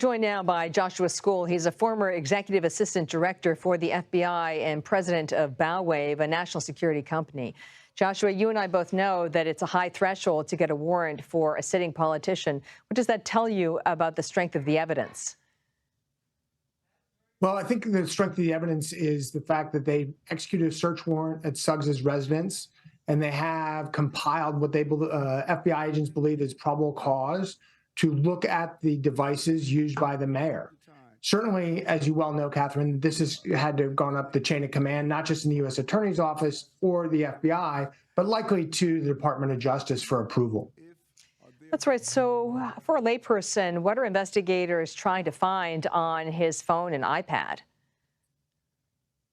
Joined now by Joshua School. He's a former executive assistant director for the FBI and president of BowWave, a national security company. Joshua, you and I both know that it's a high threshold to get a warrant for a sitting politician. What does that tell you about the strength of the evidence? Well, I think the strength of the evidence is the fact that they executed a search warrant at Suggs's residence, and they have compiled what they FBI agents believe is probable cause to look at the devices used by the mayor. Certainly, as you well know, Catherine, this has had to have gone up the chain of command, not just in the U.S. Attorney's Office or the FBI, but likely to the Department of Justice for approval. That's right. So for a layperson, what are investigators trying to find on his phone and iPad?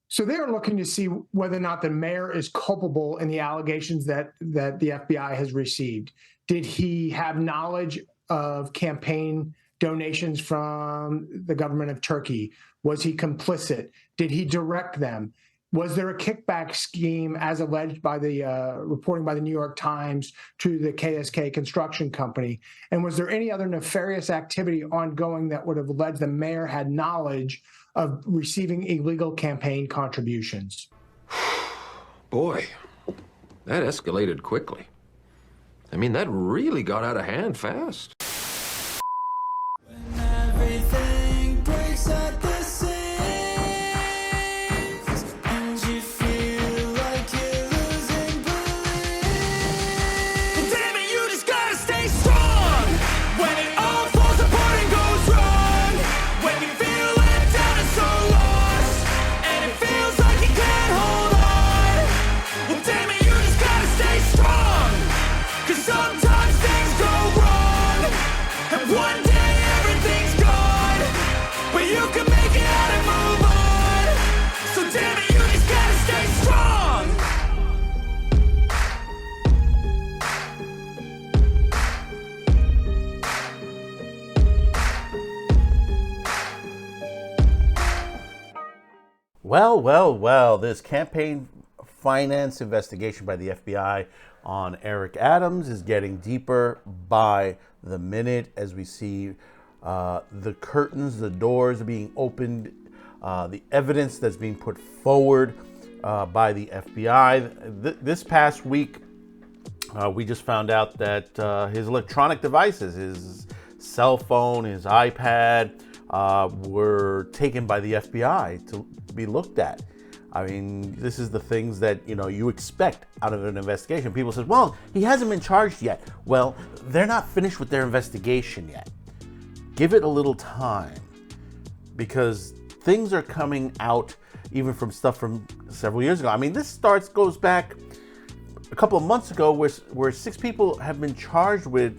So they are looking to see whether or not the mayor is culpable in the allegations that the FBI has received. Did he have knowledge of campaign donations from the government of Turkey? Was he complicit? Did he direct them? Was there a kickback scheme as alleged by the reporting by the New York Times to the KSK construction company? And was there any other nefarious activity ongoing that would have alleged the mayor had knowledge of receiving illegal campaign contributions? Boy, that escalated quickly. I mean, that really got out of hand fast. Well, this campaign finance investigation by the FBI on Eric Adams is getting deeper by the minute as we see the curtains, the doors being opened, the evidence that's being put forward by the FBI. This past week, we just found out that his electronic devices, his cell phone, his iPad, were taken by the FBI to be looked at. I mean, this is the things that, you expect out of an investigation. People say, well, he hasn't been charged yet. Well, they're not finished with their investigation yet. Give it a little time, because things are coming out even from stuff from several years ago. I mean, this goes back a couple of months ago where 6 people have been charged with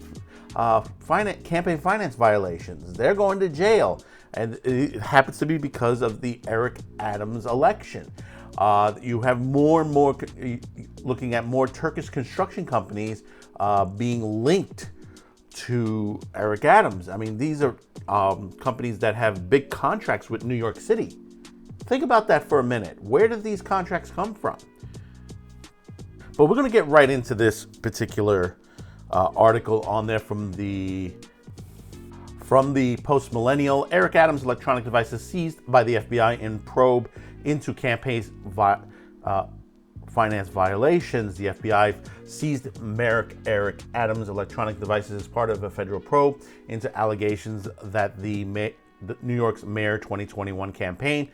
campaign finance violations. They're going to jail, and it happens to be because of the Eric Adams election. You have more and more looking at more Turkish construction companies being linked to Eric Adams. I mean, these are companies that have big contracts with New York City. Think about that for a minute. Where did these contracts come from? But we're going to get right into this particular article on there from the Post Millennial. Eric Adams' electronic devices seized by the FBI in probe into campaign finance violations. The FBI seized Eric Adams' electronic devices as part of a federal probe into allegations that the New York's Mayor 2021 campaign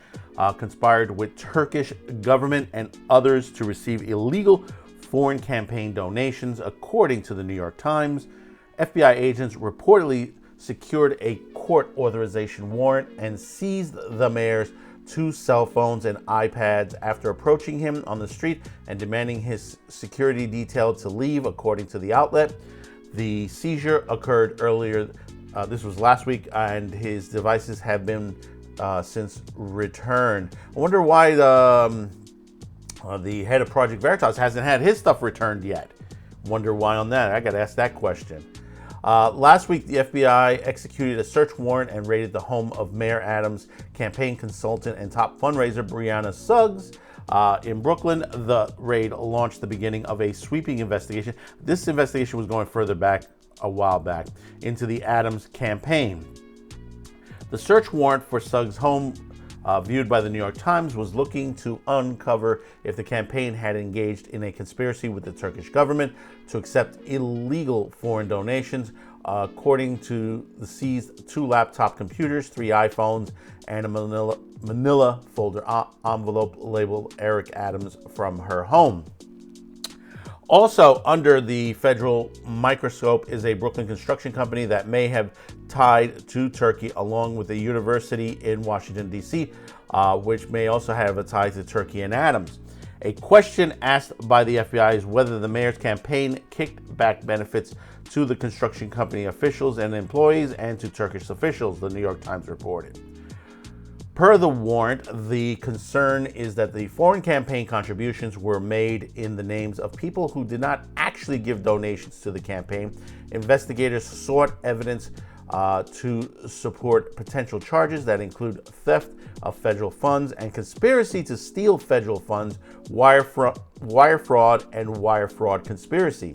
conspired with Turkish government and others to receive illegal foreign campaign donations. According to the New York Times, FBI agents reportedly secured a court authorization warrant and seized the mayor's 2 cell phones and iPads after approaching him on the street and demanding his security detail to leave, according to the outlet. The seizure occurred earlier, this was last week, and his devices have been since returned. I wonder why the head of Project Veritas hasn't had his stuff returned yet. Wonder why on that. I got to ask that question. Last week, the FBI executed a search warrant and raided the home of Mayor Adams' campaign consultant and top fundraiser, Brianna Suggs, in Brooklyn. The raid launched the beginning of a sweeping investigation. This investigation was going further back, a while back, into the Adams campaign. The search warrant for Suggs' home, viewed by the New York Times, was looking to uncover if the campaign had engaged in a conspiracy with the Turkish government to accept illegal foreign donations. According to the seized 2 laptop computers, 3 iPhones, and a manila folder envelope labeled Eric Adams from her home. Also under the federal microscope is a Brooklyn construction company that may have tied to Turkey, along with a university in Washington, D.C., which may also have a tie to Turkey and Adams. A question asked by the FBI is whether the mayor's campaign kicked back benefits to the construction company officials and employees and to Turkish officials, the New York Times reported. Per the warrant, the concern is that the foreign campaign contributions were made in the names of people who did not actually give donations to the campaign. Investigators sought evidence to support potential charges that include theft of federal funds and conspiracy to steal federal funds, wire fraud, and wire fraud conspiracy,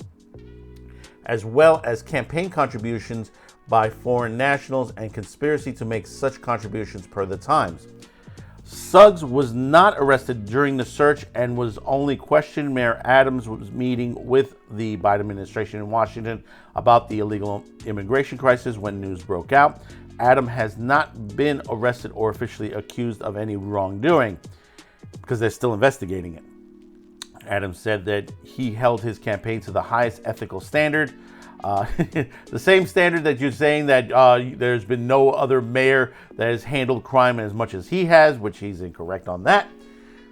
as well as campaign contributions by foreign nationals and conspiracy to make such contributions per the Times. Suggs was not arrested during the search and was only questioned. Mayor Adams was meeting with the Biden administration in Washington about the illegal immigration crisis when news broke out. Adams has not been arrested or officially accused of any wrongdoing because they're still investigating it. Adams said that he held his campaign to the highest ethical standard. The same standard that you're saying that there's been no other mayor that has handled crime as much as he has, which he's incorrect on that.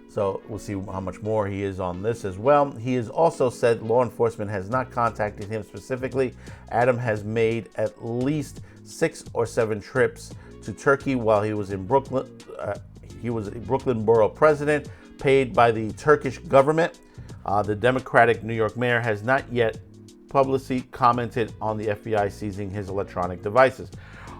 So we'll see how much more he is on this as well. He has also said law enforcement has not contacted him specifically. Adam has made at least 6 or 7 trips to Turkey while he was in Brooklyn. He was a Brooklyn borough president paid by the Turkish government. The Democratic New York mayor has not yet publicly commented on the FBI seizing his electronic devices.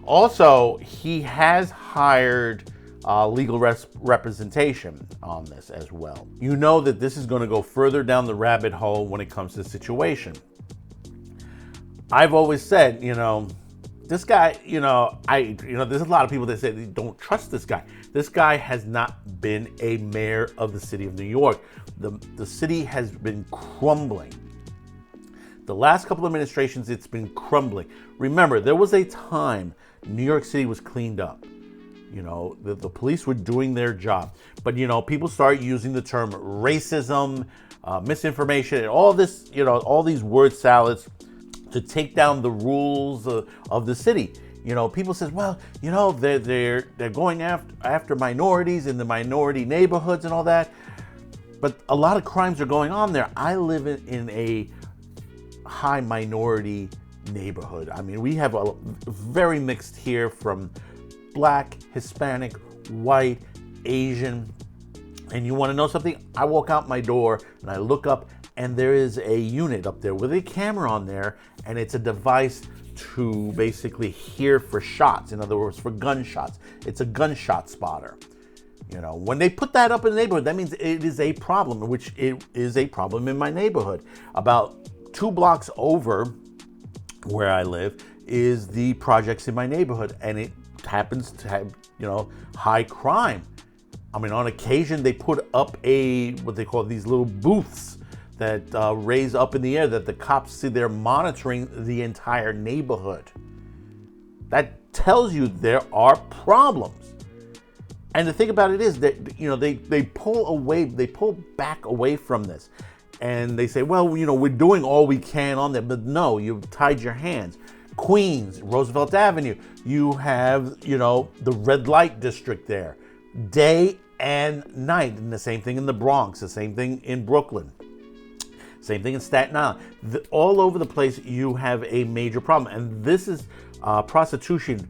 Also, he has hired legal representation on this as well. You know that this is going to go further down the rabbit hole when it comes to the situation. I've always said, this guy, there's a lot of people that say they don't trust this guy. This guy has not been a mayor of the city of New York. The city has been crumbling. The last couple of administrations, it's been crumbling. Remember, there was a time New York City was cleaned up. The police were doing their job. But, people started using the term racism, misinformation, and all this, all these word salads to take down the rules of the city. People says, well, they're going after minorities in the minority neighborhoods and all that. But a lot of crimes are going on there. I live in a high minority neighborhood. I mean, we have a very mixed here from Black, Hispanic, white, Asian. And you want to know something? I walk out my door and I look up and there is a unit up there with a camera on there, and it's a device to basically hear for shots. In other words, for gunshots. It's a gunshot spotter. When they put that up in the neighborhood, that means it is a problem, which it is a problem in my neighborhood. About 2 blocks over where I live is the projects in my neighborhood, and it happens to have, high crime. I mean, on occasion they put up what they call these little booths that raise up in the air that the cops see they're monitoring the entire neighborhood. That tells you there are problems. And the thing about it is that, they pull back away from this. And they say, well, we're doing all we can on there. But no, you've tied your hands. Queens, Roosevelt Avenue, you have, the red light district there, day and night. And the same thing in the Bronx, the same thing in Brooklyn, same thing in Staten Island. All over the place, you have a major problem. And this is prostitution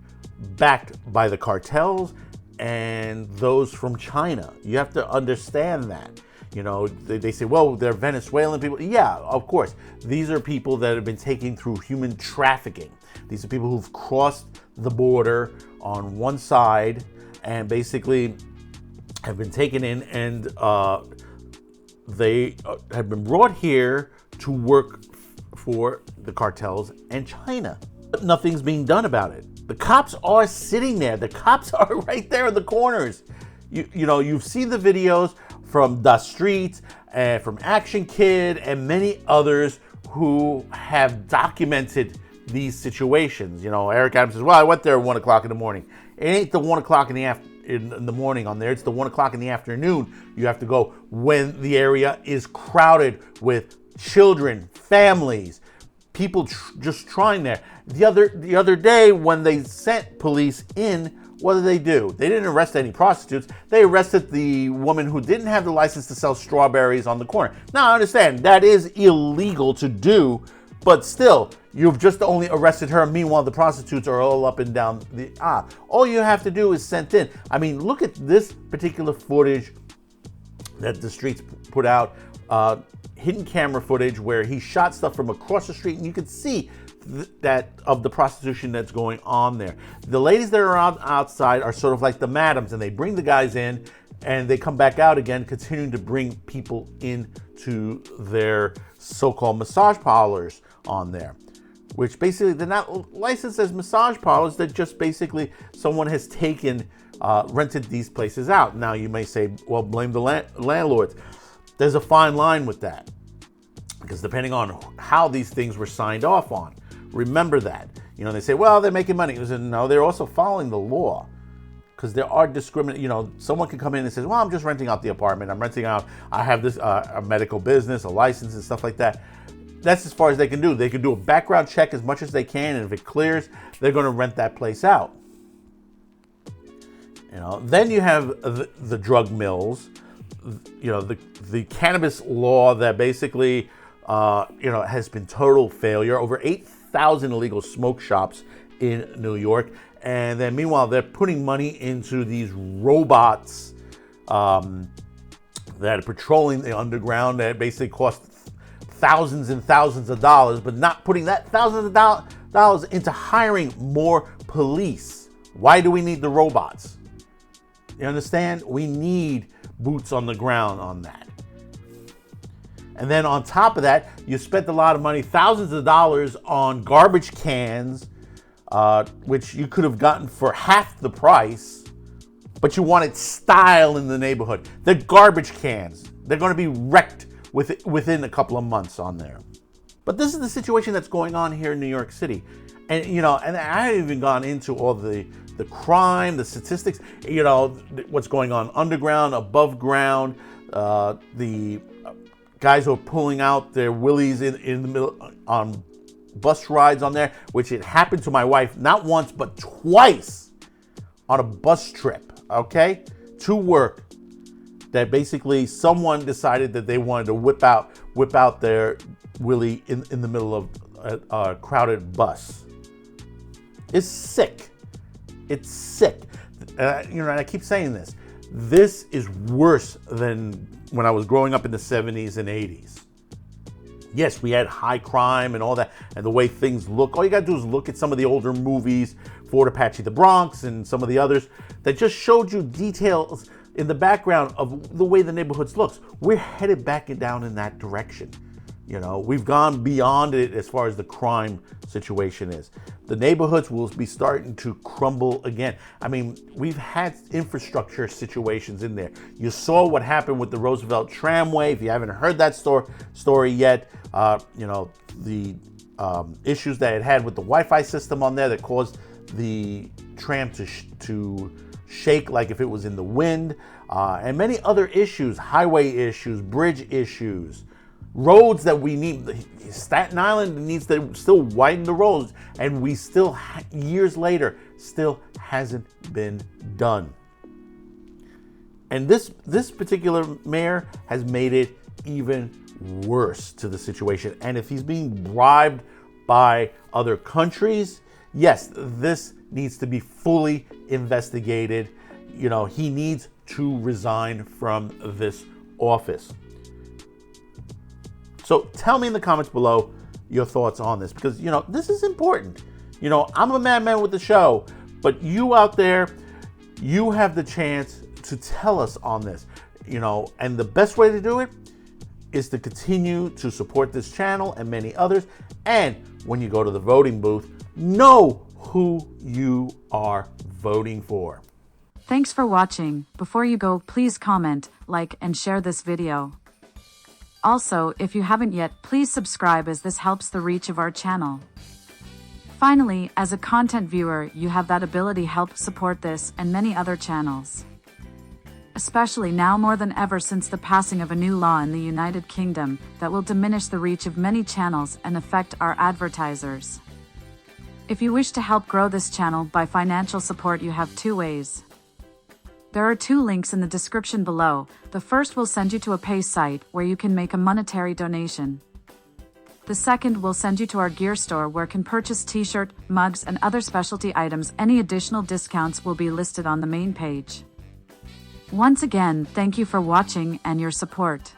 backed by the cartels and those from China. You have to understand that. They say, well, they're Venezuelan people. Yeah, of course. These are people that have been taken through human trafficking. These are people who've crossed the border on one side and basically have been taken in, and they have been brought here to work for the cartels and China. But nothing's being done about it. The cops are sitting there. The cops are right there in the corners. You know, you've seen the videos from The Streets and from Action Kid and many others who have documented these situations. You know, Eric Adams says, well, I went there at 1 o'clock in the morning. It ain't the 1 o'clock in the morning on there. It's the 1 o'clock in the afternoon. You have to go when the area is crowded with children, families, people just trying there. The other day when they sent police in, what did they do? They didn't arrest any prostitutes. They arrested the woman who didn't have the license to sell strawberries on the corner. Now, I understand that is illegal to do, but still, you've just only arrested her. Meanwhile, the prostitutes are all up and down the aisle. All you have to do is send in. I mean, look at this particular footage that The Streets put out, hidden camera footage where he shot stuff from across the street, and you can see that of the prostitution that's going on there. The ladies that are outside are sort of like the madams, and they bring the guys in and they come back out again, continuing to bring people into their so-called massage parlors on there, which basically they're not licensed as massage parlors. They're just basically someone has taken, rented these places out. Now you may say, well, blame the landlords. There's a fine line with that, because depending on how these things were signed off on. Remember that. You know, they say, well, they're making money. No, they're also following the law, because there are discriminate. You know, someone can come in and say, well, I'm just renting out the apartment. I'm renting out, I have this a medical business, a license and stuff like that. That's as far as they can do. They can do a background check as much as they can, and if it clears, they're going to rent that place out. You know, then you have the drug mills, you know, the cannabis law that basically, you know, has been total failure. Over 8,000 illegal smoke shops in New York. And then meanwhile, they're putting money into these robots that are patrolling the underground that basically cost thousands and thousands of dollars, but not putting that thousands of dollars into hiring more police. Why do we need the robots? You understand? We need boots on the ground on that. And then on top of that, you spent a lot of money, thousands of dollars on garbage cans, which you could have gotten for half the price, but you wanted style in the neighborhood. They're garbage cans. They're going to be wrecked within a couple of months on there. But this is the situation that's going on here in New York City. And, you know, and I haven't even gone into all the crime, the statistics, you know, what's going on underground, above ground, the guys who are pulling out their willies in the middle on bus rides on there, which it happened to my wife not once but twice on a bus trip, okay, to work, that basically someone decided that they wanted to whip out their willie in the middle of a crowded bus. It's sick. It's sick. You know, and I keep saying this. This is worse than when I was growing up in the 70s and 80s. Yes, we had high crime and all that, and the way things look. All you got to do is look at some of the older movies, Fort Apache the Bronx and some of the others, that just showed you details in the background of the way the neighborhoods looks. We're headed back down in that direction. You know, we've gone beyond it as far as the crime situation is. The neighborhoods will be starting to crumble again. I mean, we've had infrastructure situations in there. You saw what happened with the Roosevelt Tramway. If you haven't heard that story yet, you know, the issues that it had with the Wi-Fi system on there that caused the tram to shake like if it was in the wind, and many other issues, highway issues, bridge issues, roads that we need. Staten Island needs to still widen the roads, and we still, years later, still hasn't been done. And this particular mayor has made it even worse to the situation. And if he's being bribed by other countries, yes, this needs to be fully investigated. You know, he needs to resign from this office. So tell me in the comments below your thoughts on this, because, you know, this is important. You know, I'm a madman with the show, but you out there, you have the chance to tell us on this, you know, and the best way to do it is to continue to support this channel and many others. And when you go to the voting booth, know who you are voting for. Thanks for watching. Before you go, please comment, like, and share this video. Also, if you haven't yet, please subscribe as this helps the reach of our channel. Finally, as a content viewer, you have that ability to help support this and many other channels. Especially now more than ever since the passing of a new law in the United Kingdom that will diminish the reach of many channels and affect our advertisers. If you wish to help grow this channel by financial support, you have two ways. There are two links in the description below. The first will send you to a pay site where you can make a monetary donation. The second will send you to our gear store where you can purchase t-shirt, mugs, and other specialty items. Any additional discounts will be listed on the main page. Once again, thank you for watching and your support.